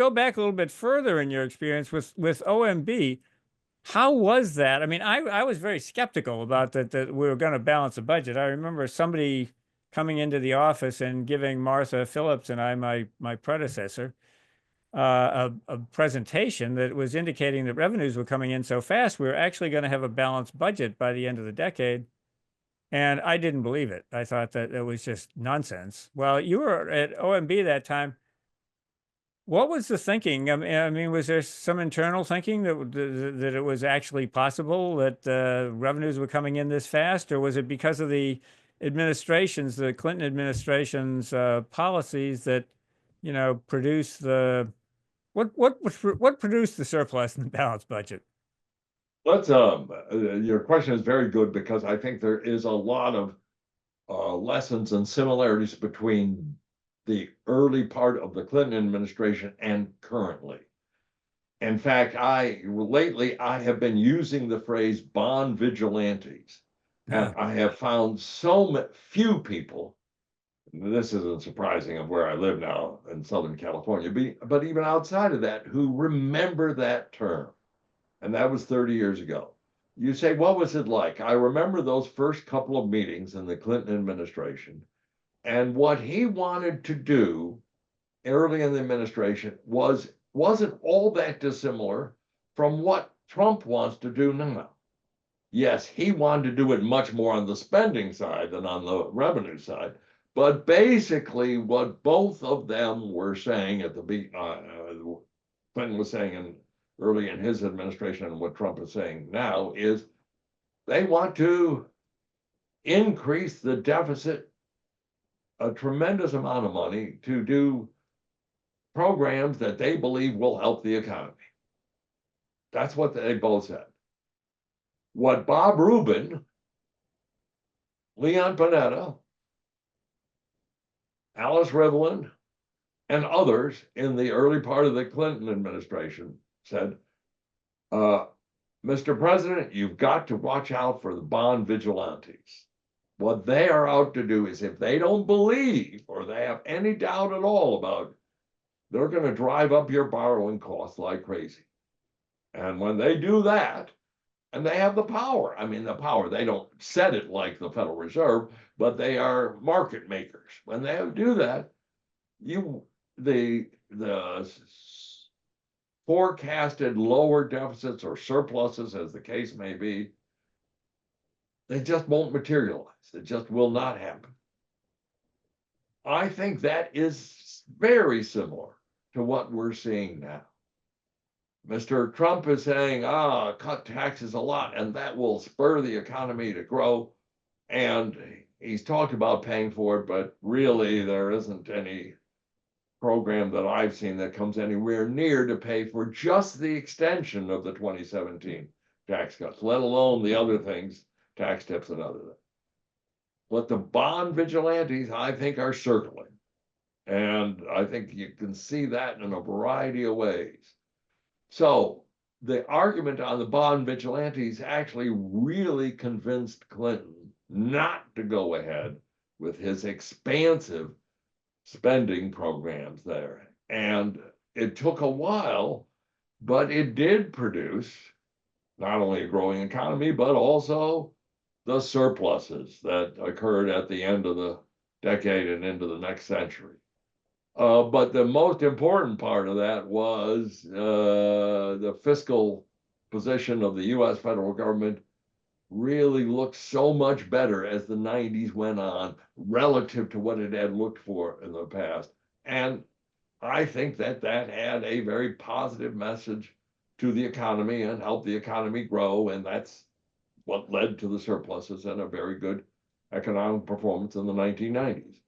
go back a little bit further in your experience with OMB, how was that? I mean, I was very skeptical about that we were going to balance a budget. I remember somebody coming into the office and giving Martha Phillips and I, my predecessor, a presentation that was indicating that revenues were coming in so fast, we were actually going to have a balanced budget by the end of the decade. And I didn't believe it. I thought that it was just nonsense. Well, you were at OMB that time. What was the thinking? I mean, was there some internal thinking that it was actually possible that revenues were coming in this fast, or was it because of the administrations, the Clinton administration's policies that, produced what produced the surplus in the balanced budget? Let's your question is very good because I think there is a lot of lessons and similarities between the early part of the Clinton administration and currently. In fact, lately I have been using the phrase bond vigilantes, and I have found so few people. This isn't surprising of where I live now in Southern California, but even outside of that, who remember that term. And that was 30 years ago. You say, what was it like? I remember those first couple of meetings in the Clinton administration. And what he wanted to do early in the administration wasn't all that dissimilar from what Trump wants to do now. Yes, he wanted to do it much more on the spending side than on the revenue side. But basically, what both of them were saying Clinton was saying early in his administration and what Trump is saying now is they want to increase the deficit a tremendous amount of money to do programs that they believe will help the economy. That's what they both said. What Bob Rubin, Leon Panetta, Alice Rivlin, and others in the early part of the Clinton administration said, Mr. President, you've got to watch out for the bond vigilantes. What they are out to do is if they don't believe or they have any doubt at all about it, they're going to drive up your borrowing costs like crazy. And when they do that, and they have the power, they don't set it like the Federal Reserve, but they are market makers. When they do that, the forecasted lower deficits or surpluses, as the case may be, they just won't materialize. It just will not happen. I think that is very similar to what we're seeing now. Mr. Trump is saying, cut taxes a lot, and that will spur the economy to grow. And he's talked about paying for it, but really there isn't any program that I've seen that comes anywhere near to pay for just the extension of the 2017 tax cuts, let alone the other things, tax tips and other things. What the bond vigilantes, I think, are circling. And I think you can see that in a variety of ways. So the argument on the bond vigilantes actually really convinced Clinton not to go ahead with his expansive spending programs there. And it took a while, but it did produce not only a growing economy, but also the surpluses that occurred at the end of the decade and into the next century. But the most important part of that was the fiscal position of the U.S. federal government really looked so much better as the 90s went on relative to what it had looked for in the past. And I think that had a very positive message to the economy and helped the economy grow. And that's what led to the surpluses and a very good economic performance in the 1990s.